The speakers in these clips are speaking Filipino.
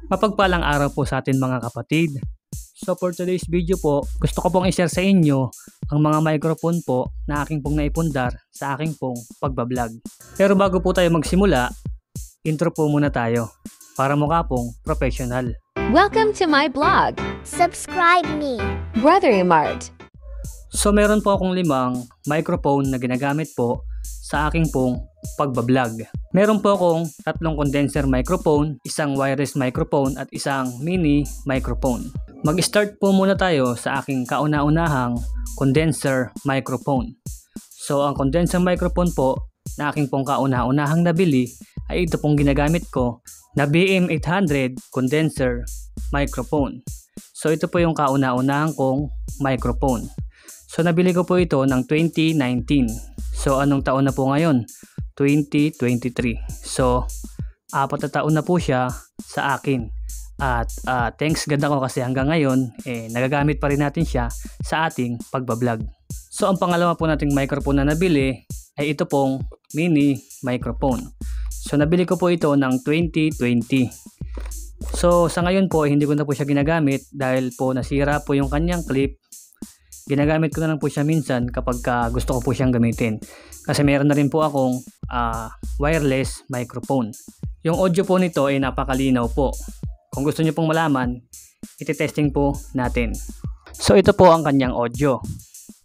Mapagpalang araw po sa atin mga kapatid. So for today's video po, gusto ko pong i-share sa inyo ang mga microphone po na aking pong naipundar sa aking pong pagbablog. Pero bago po tayo magsimula, intro po muna tayo para mukha pong professional. Welcome to my blog, Subscribe me. Brother Mart. So meron po akong 5 microphone na ginagamit po sa aking pong pagbablog. Meron po akong 3 condenser microphone, isang wireless microphone at isang mini microphone. Mag-start po muna tayo sa aking kauna-unahang condenser microphone. So ang condenser microphone po na aking pong kauna-unahang nabili ay ito pong ginagamit ko na BM800 condenser microphone. So ito po yung kauna-unahang kong microphone. So nabili ko po ito ng 2019. So anong taon na po ngayon? 2023. So 4 na taon na po siya sa akin. At thanks God ako kasi hanggang ngayon nagagamit pa rin natin siya sa ating pagbablog. So ang pangalawa po nating microphone na nabili ay ito pong mini microphone. So nabili ko po ito ng 2020. So sa ngayon po hindi ko na po siya ginagamit dahil po nasira po yung kanyang clip. Ginagamit ko na lang po siya minsan kapag gusto ko po siyang gamitin. Kasi meron na rin po akong wireless microphone. Yung audio po nito ay napakalinaw po. Kung gusto niyo pong malaman, iti-testing po natin. So ito po ang kanyang audio.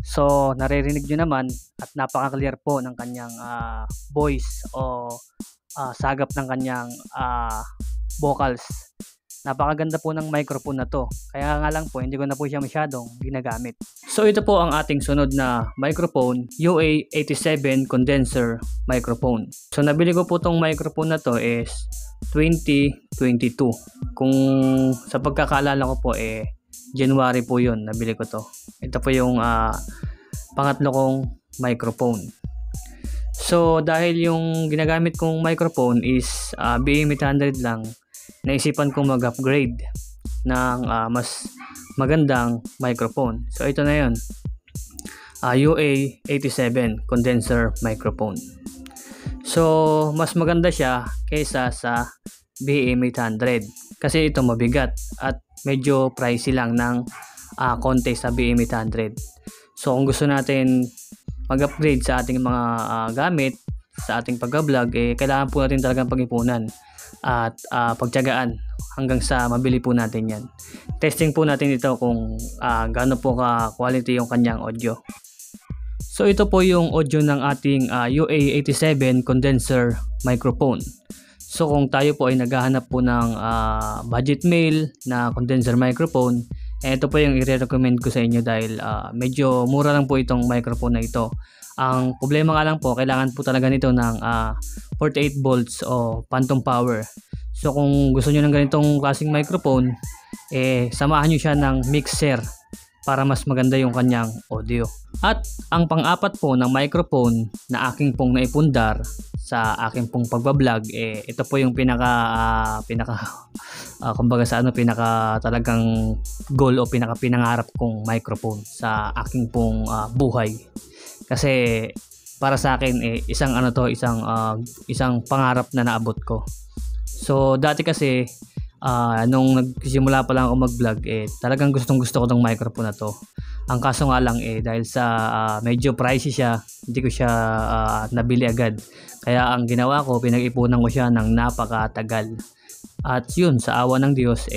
So naririnig nyo naman at napaka-clear po ng kanyang voice o sagap ng kanyang vocals. Napakaganda po ng microphone na to. Kaya nga lang po hindi ko na po siya masyadong ginagamit. So ito po ang ating sunod na microphone, UA87 condenser microphone. So nabili ko po tong microphone na to is 2022. Kung sa pagkakaalala ko po January po yun nabili ko to. Ito po yung pangatlo kong microphone. So dahil yung ginagamit kong microphone is BM800 lang, naisipan kong mag-upgrade ng mas magandang microphone. So ito na yun, UA87 condenser microphone. So mas maganda siya kaysa sa BM800 kasi ito mabigat at medyo pricey lang ng konti sa BM800. So kung gusto natin mag-upgrade sa ating mga gamit sa ating pag-vlog, kailangan po natin talagang pag-ipunan at pagtiyagaan hanggang sa mabili po natin yan. Testing po natin ito kung gaano po ka-quality yung kanyang audio. So ito po yung audio ng ating UA87 condenser microphone. So kung tayo po ay naghahanap po ng budget mail na condenser microphone, ito po yung i-recommend ko sa inyo dahil medyo mura lang po itong microphone na ito. Ang problema nga lang po, kailangan po talaga nito ng 48 volts o phantom power. So kung gusto niyo ng ganitong klaseng microphone, samahan niyo siya ng mixer para mas maganda yung kanyang audio. At ang pang-apat po ng microphone na aking pong naipundar sa aking pong pagbablog, ito po yung pinaka kumbaga sa pinaka talagang goal o pinaka pinangarap kong microphone sa aking pong buhay. Kasi para sa akin isang isang pangarap na naabot ko. So dati kasi nung nagsimula pa lang ako mag-vlog, talagang gustong-gusto ko tong microphone na to. Ang kaso nga lang dahil sa medyo pricey siya, hindi ko siya nabili agad. Kaya ang ginawa ko, pinag-ipunan ko siya ng napakatagal. At yun, sa awa ng Diyos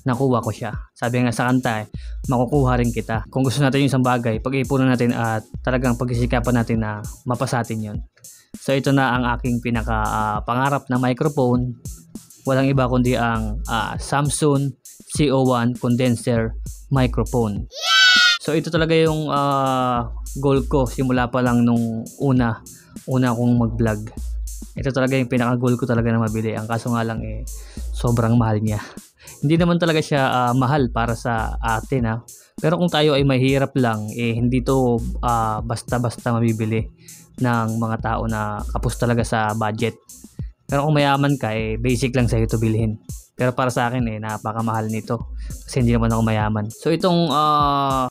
nakuha ko siya. Sabi nga sa kanta, makukuha rin kita. Kung gusto natin yung isang bagay, pag-ipunan natin at talagang pag-isikapan natin na mapasatin yun. So ito na ang aking pinaka pangarap na microphone. Walang iba kundi ang Samsung CO1 condenser microphone. So ito talaga yung goal ko simula pa lang nung una kong mag-vlog. Ito talaga yung pinaka goal ko talaga na mabili. Ang kaso nga lang sobrang mahal niya. Hindi naman talaga siya mahal para sa atin Pero kung tayo ay mahirap lang, hindi to basta-basta mabibili ng mga tao na kapos talaga sa budget. Pero kung mayaman ka, basic lang sa'yo ito bilhin. Pero para sa akin napakamahal nito kasi hindi naman ako mayaman. So itong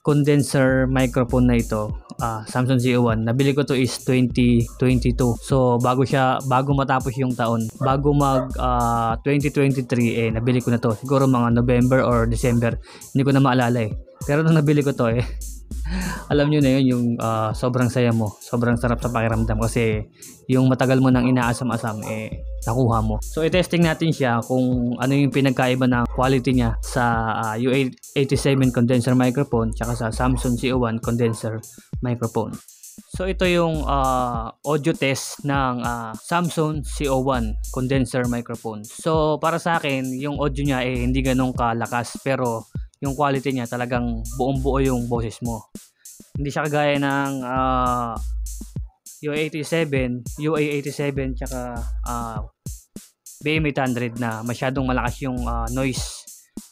condenser microphone na ito, Samsung Z01, nabili ko to is 2022. So bago matapos yung taon, bago mag 2023 nabili ko na to. Siguro mga November or December, hindi ko na maalala Pero nung nabili ko to alam nyo na yun, yung sobrang saya mo, sobrang sarap sa pakiramdam kasi yung matagal mo nang inaasam-asam nakuha mo. So i-testing natin siya kung ano yung pinagkaiba ng quality niya sa U87 condenser microphone tsaka sa Samsung Z01 condenser microphone. So ito yung audio test ng Samsung Z01 condenser microphone. So para sa akin, yung audio niya hindi ganun kalakas, pero yung quality niya talagang buong-buo yung boses mo. Hindi siya kagaya ng UA87 tsaka BM800 na masyadong malakas yung noise.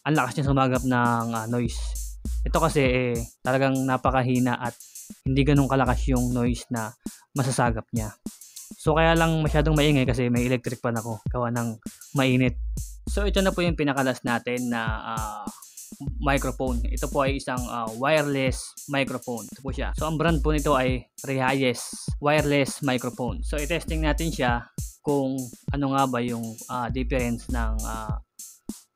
Ang lakas niya sumagap ng noise. Ito kasi talagang napakahina at hindi ganun kalakas yung noise na masasagap niya. So kaya lang masyadong maingay kasi may electric fan ako, gawa ng mainit. So ito na po yung pinakalas natin na microphone. Ito po ay isang wireless microphone. Ito po siya. So ang brand po nito ay Rehayes wireless microphone. So i-testing natin siya kung ano nga ba yung difference ng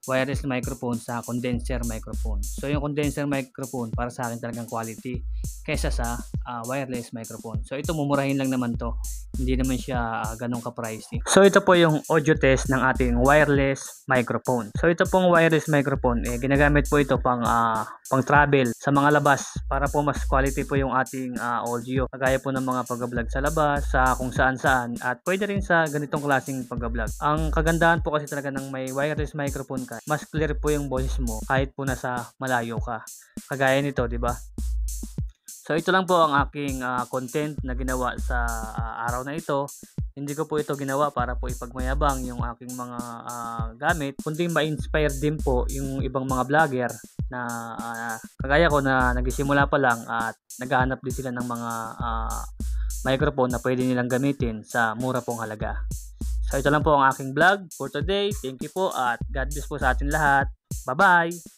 wireless microphone sa condenser microphone. So yung condenser microphone para sa akin talagang quality kaysa sa wireless microphone. So ito mumurahin lang naman to. Hindi naman siya ganun ka-pricey. So ito po yung audio test ng ating wireless microphone. So ito pong wireless microphone ginagamit po ito pang travel sa mga labas para po mas quality po yung ating audio. Kagaya po ng mga pag-vlog sa labas, sa kung saan-saan, at pwede rin sa ganitong klaseng pag-vlog. Ang kagandahan po kasi talaga ng may wireless microphone ka, mas clear po yung boses mo kahit po nasa malayo ka. Kagaya nito, di ba? So ito lang po ang aking content na ginawa sa araw na ito. Hindi ko po ito ginawa para po ipagmayabang yung aking mga gamit, kundi ma-inspire din po yung ibang mga vlogger na kagaya ko na nagsisimula pa lang at naghahanap din sila ng mga microphone na pwede nilang gamitin sa mura pong halaga. So ito lang po ang aking vlog for today. Thank you po at God bless po sa atin lahat. Bye-bye!